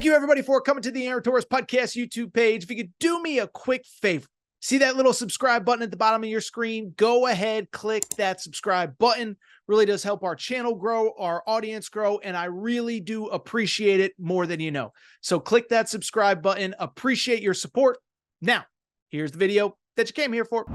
Thank you, everybody, for coming to the Aaron Torres Podcast YouTube page. If you could do me a quick favor, see that little subscribe button at the bottom of your screen? Go ahead, click that subscribe button. Really does help our channel grow, our audience grow, and I really do appreciate it more than you know. So click that subscribe button. Appreciate your support. Now, here's the video that you came here for.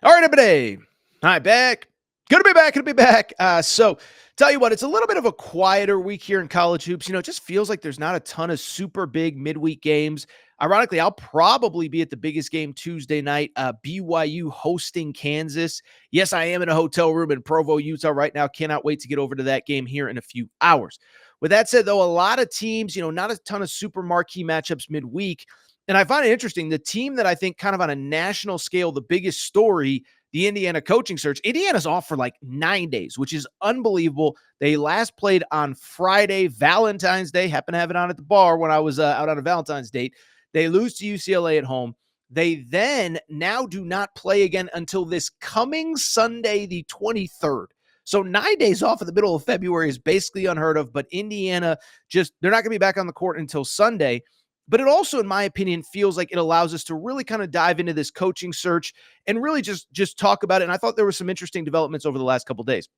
All right, everybody. Hi, back. Good to be back. So tell you what, it's a little bit of a quieter week here in college hoops. It just feels like there's not a ton of super big midweek games. Ironically, I'll probably be at the biggest game Tuesday night, BYU hosting Kansas. Yes, I am in a hotel room in Provo, Utah right now. Cannot wait to get over to that game here in a few hours. With that said, though, a lot of teams, not a ton of super marquee matchups midweek. And I find it interesting, the team that I think kind of on a national scale, the biggest story, the Indiana coaching search. Indiana's off for like 9 days, which is unbelievable. They last played on Friday, Valentine's Day. Happened to have it on at the bar when I was out on a Valentine's date. They lose to UCLA at home. They then now do not play again until this coming Sunday, the 23rd. So 9 days off in the middle of February is basically unheard of, but Indiana they're not going to be back on the court until Sunday. But it also, in my opinion, feels like it allows us to really kind of dive into this coaching search and really just talk about it. And I thought there were some interesting developments over the last couple of days.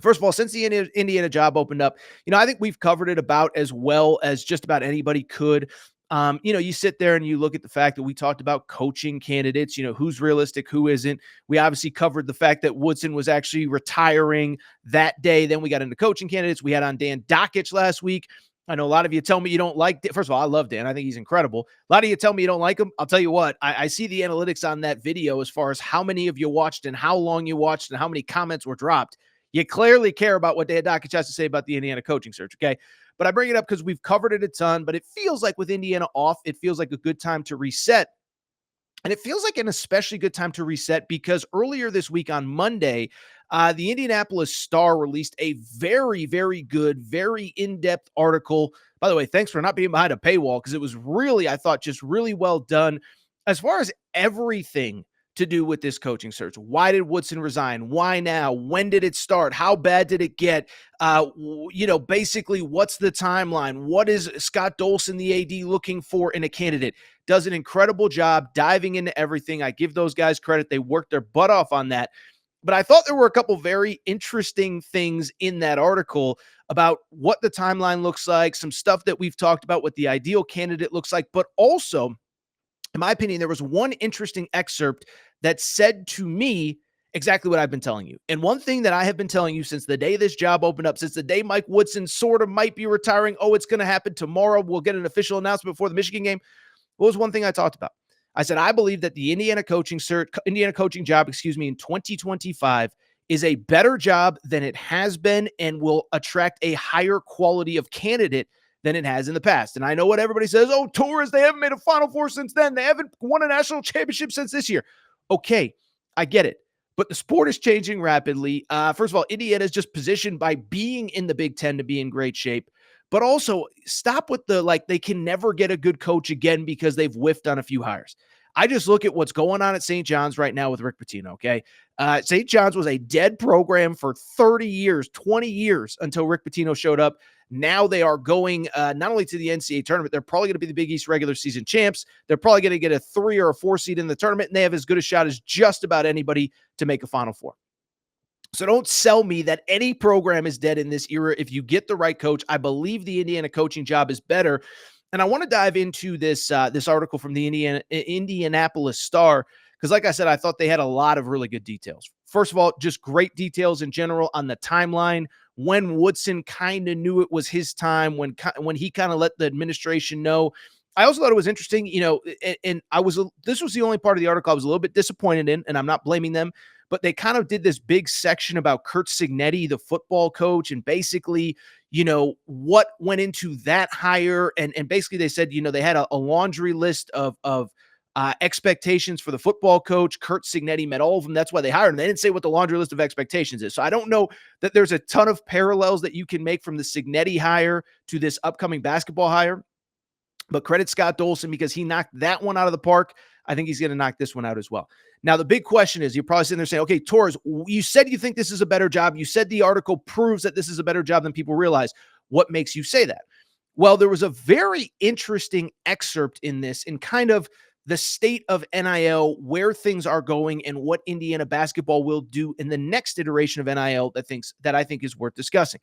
First of all, since the Indiana job opened up, I think we've covered it about as well as just about anybody could. You sit there and you look at the fact that we talked about coaching candidates, who's realistic, who isn't. We obviously covered the fact that Woodson was actually retiring that day. Then we got into coaching candidates. We had on Dan Dockich last week. I know a lot of you tell me you don't like – first of all, I love Dan. I think he's incredible. A lot of you tell me you don't like him. I'll tell you what, I see the analytics on that video as far as how many of you watched and how long you watched and how many comments were dropped. You clearly care about what Dan Dockich has to say about the Indiana coaching search, okay? But I bring it up because we've covered it a ton, but it feels like with Indiana off, it feels like a good time to reset. And it feels like an especially good time to reset because earlier this week on Monday, the Indianapolis Star released a very, very good, very in-depth article. By the way, thanks for not being behind a paywall because it was really, I thought, just really well done as far as everything to do with this coaching search. Why did Woodson resign? Why now? When did it start? How bad did it get? Basically, what's the timeline? What is Scott Dolson, the AD, looking for in a candidate? Does an incredible job diving into everything. I give those guys credit. They worked their butt off on that. But I thought there were a couple very interesting things in that article about what the timeline looks like, some stuff that we've talked about, what the ideal candidate looks like, but also, in my opinion, there was one interesting excerpt that said to me exactly what I've been telling you. And one thing that I have been telling you since the day this job opened up, since the day Mike Woodson sort of might be retiring, it's going to happen tomorrow. We'll get an official announcement before the Michigan game. What was one thing I talked about? I said, I believe that the Indiana coaching job, in 2025 is a better job than it has been and will attract a higher quality of candidate than it has in the past. And I know what everybody says, Torres, they haven't made a Final Four since then. They haven't won a national championship since this year. Okay, I get it. But the sport is changing rapidly. First of all, Indiana is just positioned by being in the Big Ten to be in great shape. But also, stop with they can never get a good coach again because they've whiffed on a few hires. I just look at what's going on at St. John's right now with Rick Pitino, okay? St. John's was a dead program for 30 years, 20 years until Rick Pitino showed up. Now they are going not only to the NCAA tournament, they're probably going to be the Big East regular season champs. They're probably going to get a 3 or a 4 seed in the tournament, and they have as good a shot as just about anybody to make a Final Four. So don't sell me that any program is dead in this era. If you get the right coach, I believe the Indiana coaching job is better. And I want to dive into this article from the Indianapolis Star because, like I said, I thought they had a lot of really good details. First of all, just great details in general on the timeline, when Woodson kind of knew it was his time, when he kind of let the administration know. I also thought it was interesting, and this was the only part of the article I was a little bit disappointed in, and I'm not blaming them. But they kind of did this big section about Curt Cignetti, the football coach, and basically, what went into that hire. And basically they said, they had a laundry list of expectations for the football coach. Curt Cignetti met all of them. That's why they hired him. They didn't say what the laundry list of expectations is. So I don't know that there's a ton of parallels that you can make from the Cignetti hire to this upcoming basketball hire. But credit Scott Dolson because he knocked that one out of the park. I think he's going to knock this one out as well. Now, the big question is, you're probably sitting there saying, okay, Torres, you said you think this is a better job. You said the article proves that this is a better job than people realize. What makes you say that? Well, there was a very interesting excerpt in this in kind of the state of NIL, where things are going, and what Indiana basketball will do in the next iteration of NIL that I think is worth discussing.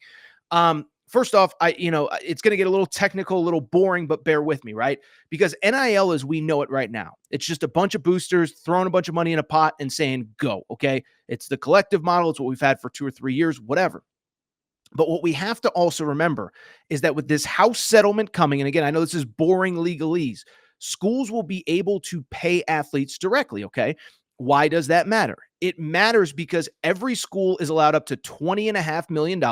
First off, it's going to get a little technical, a little boring, but bear with me, right? Because NIL as we know it right now, it's just a bunch of boosters throwing a bunch of money in a pot and saying, go, okay? It's the collective model. It's what we've had for 2 or 3 years, whatever. But what we have to also remember is that with this house settlement coming, and again, I know this is boring legalese, schools will be able to pay athletes directly, okay? Why does that matter? It matters because every school is allowed up to $20.5 million.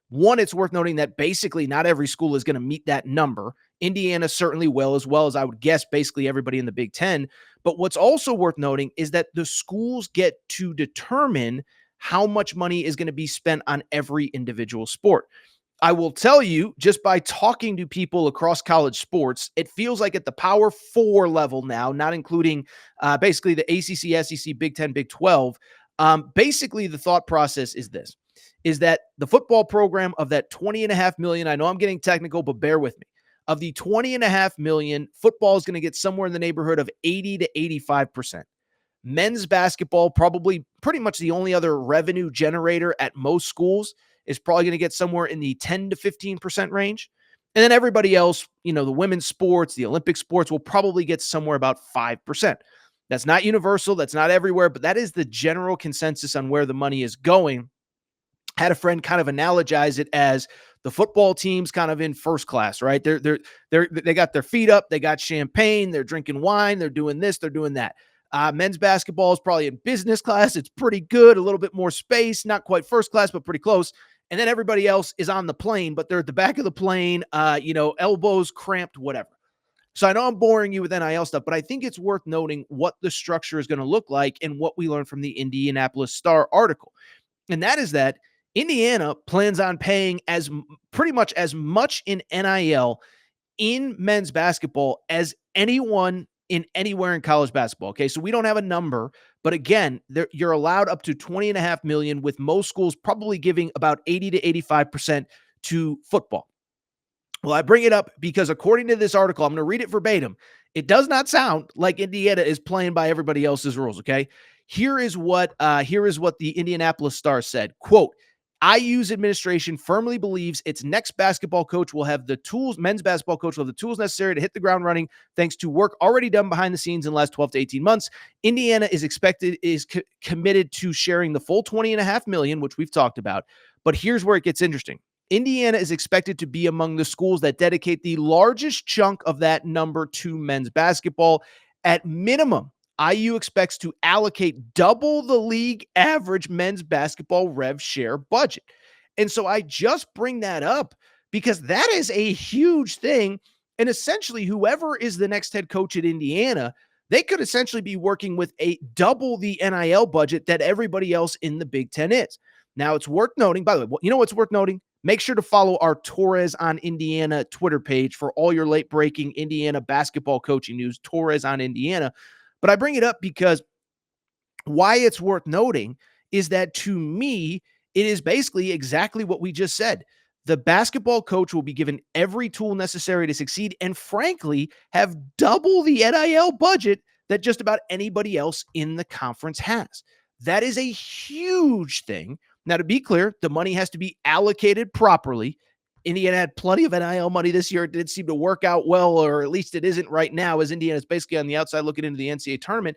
One, it's worth noting that basically not every school is going to meet that number. Indiana certainly will, as well as I would guess basically everybody in the Big Ten. But what's also worth noting is that the schools get to determine how much money is going to be spent on every individual sport. I will tell you, just by talking to people across college sports, it feels like at the Power Four level now, not including basically the ACC, SEC, Big Ten, Big 12. Basically, the thought process is this: is that the football program of that 20.5 million. I know I'm getting technical, but bear with me. Of the 20.5 million, football is going to get somewhere in the neighborhood of 80 to 85%. Men's basketball, probably pretty much the only other revenue generator at most schools, is probably going to get somewhere in the 10 to 15% range. And then everybody else, the women's sports, the Olympic sports will probably get somewhere about 5%. That's not universal. That's not everywhere, but that is the general consensus on where the money is going. Had a friend kind of analogize it as the football team's kind of in first class, right? They got their feet up, they got champagne, they're drinking wine, they're doing this, they're doing that. Men's basketball is probably in business class. It's pretty good, a little bit more space, not quite first class, but pretty close. And then everybody else is on the plane, but they're at the back of the plane, elbows cramped, whatever. So I know I'm boring you with NIL stuff, but I think it's worth noting what the structure is going to look like and what we learned from the Indianapolis Star article. And that is that Indiana plans on paying pretty much as much in NIL in men's basketball as anyone in anywhere in college basketball. Okay. So we don't have a number, but again, you're allowed up to 20.5 million, with most schools probably giving about 80 to 85% to football. Well, I bring it up because according to this article, I'm going to read it verbatim. It does not sound like Indiana is playing by everybody else's rules. Okay. Here is what the Indianapolis Star said. Quote, IU's administration firmly believes its next basketball coach will have the tools, men's basketball coach will have the tools necessary to hit the ground running thanks to work already done behind the scenes in the last 12 to 18 months. Indiana is committed to sharing the full 20.5 million, which we've talked about. But here's where it gets interesting. Indiana is expected to be among the schools that dedicate the largest chunk of that number to men's basketball. At minimum, IU expects to allocate double the league average men's basketball rev share budget. And so I just bring that up because that is a huge thing. And essentially, whoever is the next head coach at Indiana, they could essentially be working with a double the NIL budget that everybody else in the Big Ten is. Now, it's worth noting, by the way, you know what's worth noting? Make sure to follow our Torres on Indiana Twitter page for all your late breaking Indiana basketball coaching news, Torres on Indiana. But I bring it up because why it's worth noting is that to me, it is basically exactly what we just said. The basketball coach will be given every tool necessary to succeed and, frankly, have double the NIL budget that just about anybody else in the conference has. That is a huge thing. Now, to be clear, the money has to be allocated properly. Indiana had plenty of NIL money this year. It did seem to work out well, or at least it isn't right now, as Indiana is basically on the outside looking into the NCAA tournament.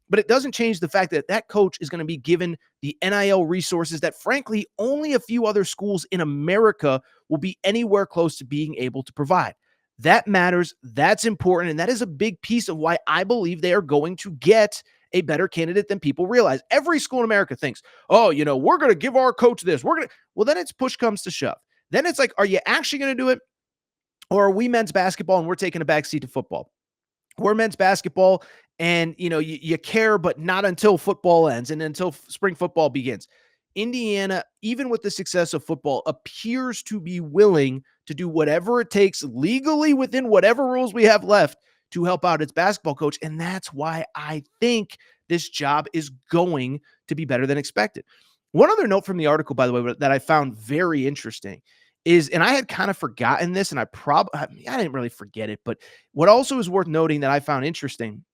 But it doesn't change the fact that that coach is going to be given the NIL resources that, frankly, only a few other schools in America will be anywhere close to being able to provide. That matters. That's important. And that is a big piece of why I believe they are going to get a better candidate than people realize. Every school in America thinks, oh, we're going to give our coach this. Well, then it's push comes to shove. Then it's like, are you actually going to do it? Or are we men's basketball and we're taking a backseat to football? We're men's basketball and, you care, but not until football ends and until spring football begins. Indiana, even with the success of football, appears to be willing to do whatever it takes legally within whatever rules we have left to help out its basketball coach. And that's why I think this job is going to be better than expected. One other note from the article, by the way, that I found very interesting is, and I had kind of forgotten this, and I didn't really forget it, but what also is worth noting that I found interesting,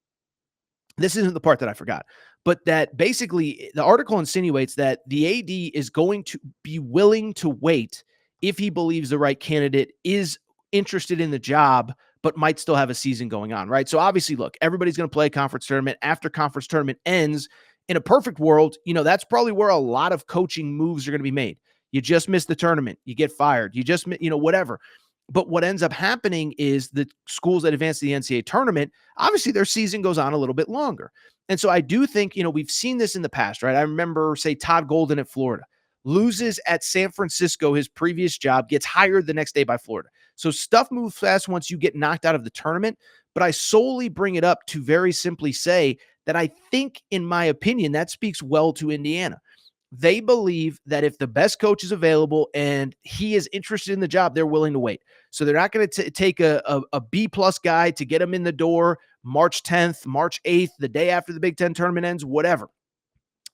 this isn't the part that I forgot, but that basically the article insinuates that the AD is going to be willing to wait if he believes the right candidate is interested in the job, but might still have a season going on, right? So obviously, look, everybody's going to play a conference tournament. After conference tournament ends, in a perfect world, that's probably where a lot of coaching moves are going to be made. You just miss the tournament, you get fired, you just, whatever. But what ends up happening is the schools that advance to the NCAA tournament, obviously their season goes on a little bit longer. And so I do think, we've seen this in the past, right? I remember, say, Todd Golden at Florida loses at San Francisco, his previous job, gets hired the next day by Florida. So stuff moves fast once you get knocked out of the tournament. But I solely bring it up to very simply say that I think, in my opinion, that speaks well to Indiana. They believe that if the best coach is available and he is interested in the job, they're willing to wait. So they're not going to take a B plus guy to get him in the door March 10th, March 8th, the day after the Big Ten tournament ends, whatever.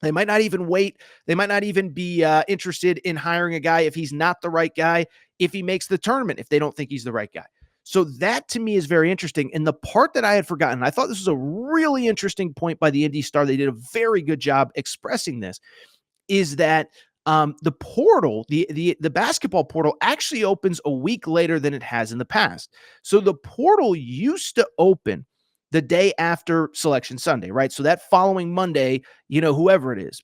They might not even wait. They might not even be interested in hiring a guy if he's not the right guy, if he makes the tournament, if they don't think he's the right guy. So that to me is very interesting. And the part that I had forgotten, I thought this was a really interesting point by the Indy Star. They did a very good job expressing this, is that the portal, the basketball portal actually opens a week later than it has in the past. So the portal used to open the day after Selection Sunday, right? So that following Monday, whoever it is,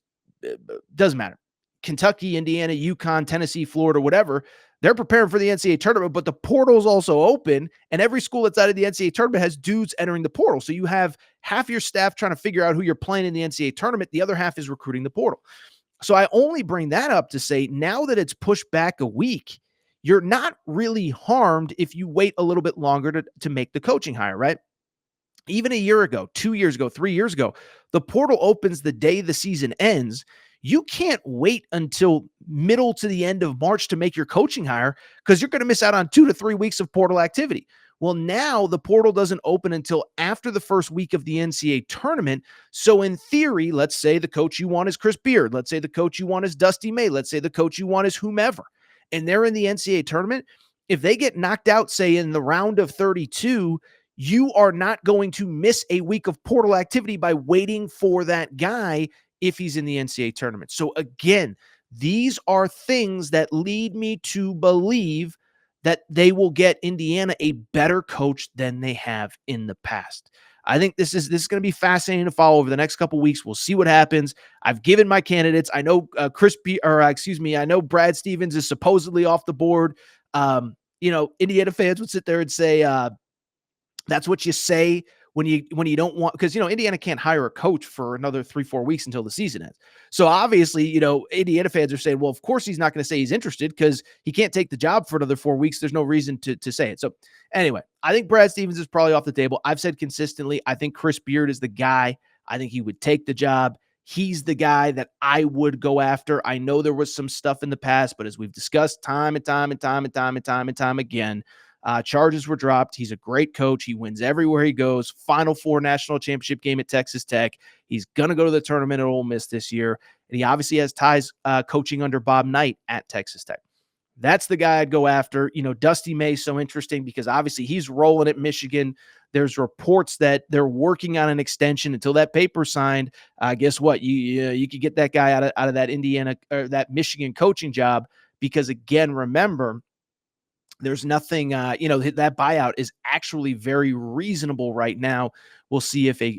doesn't matter. Kentucky, Indiana, UConn, Tennessee, Florida, whatever, they're preparing for the NCAA tournament, but the portal is also open, and every school that's out of the NCAA tournament has dudes entering the portal. So you have half your staff trying to figure out who you're playing in the NCAA tournament. The other half is recruiting the portal. So I only bring that up to say, now that it's pushed back a week, you're not really harmed if you wait a little bit longer to make the coaching hire, right? Even a year ago, 2 years ago, 3 years ago, the portal opens the day the season ends. You can't wait until middle to the end of March to make your coaching hire, because you're going to miss out on 2 to 3 weeks of portal activity. Well, now the portal doesn't open until after the first week of the NCAA tournament. So in theory, let's say the coach you want is Chris Beard. Let's say the coach you want is Dusty May. Let's say the coach you want is whomever, and they're in the NCAA tournament. If they get knocked out, say in the round of 32, you are not going to miss a week of portal activity by waiting for that guy if he's in the NCAA tournament. So again, these are things that lead me to believe that they will get Indiana a better coach than they have in the past. I think this is going to be fascinating to follow over the next couple of weeks. We'll see what happens. I've given my candidates. I know I know Brad Stevens is supposedly off the board. Indiana fans would sit there and say, that's what you say when you don't want, because Indiana can't hire a coach for another 3-4 weeks until the season ends. So obviously, Indiana fans are saying, well, of course he's not going to say he's interested because he can't take the job for another 4 weeks. There's no reason to say it. So anyway, I think Brad Stevens is probably off the table. I've said consistently, I think Chris Beard is the guy. I think he would take the job. He's the guy that I would go after. I know there was some stuff in the past, but as we've discussed time and time again, charges were dropped. He's a great coach. He wins everywhere he goes. Final Four national championship game at Texas Tech. He's going to go to the tournament at Ole Miss this year. And he obviously has ties coaching under Bob Knight at Texas Tech. That's the guy I'd go after. Dusty May is so interesting because obviously he's rolling at Michigan. There's reports that they're working on an extension until that paper's signed. Guess what? You could get that guy out of that Indiana or that Michigan coaching job because, again, remember, there's nothing, that buyout is actually very reasonable right now. We'll see if a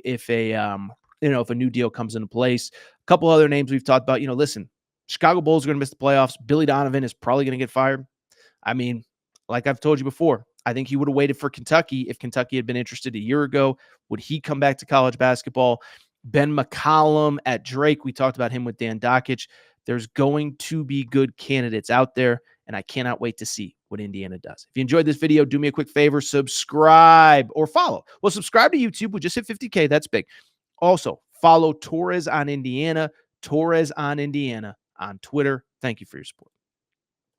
new deal comes into place. A couple other names we've talked about. Listen, Chicago Bulls are going to miss the playoffs. Billy Donovan is probably going to get fired. I mean, like I've told you before, I think he would have waited for Kentucky if Kentucky had been interested a year ago. Would he come back to college basketball? Ben McCollum at Drake. We talked about him with Dan Dockich. There's going to be good candidates out there, and I cannot wait to see what Indiana does. If you enjoyed this video, do me a quick favor, subscribe or follow. Well, subscribe to YouTube. We just hit 50K. That's big. Also, follow Torres on Indiana on Twitter. Thank you for your support.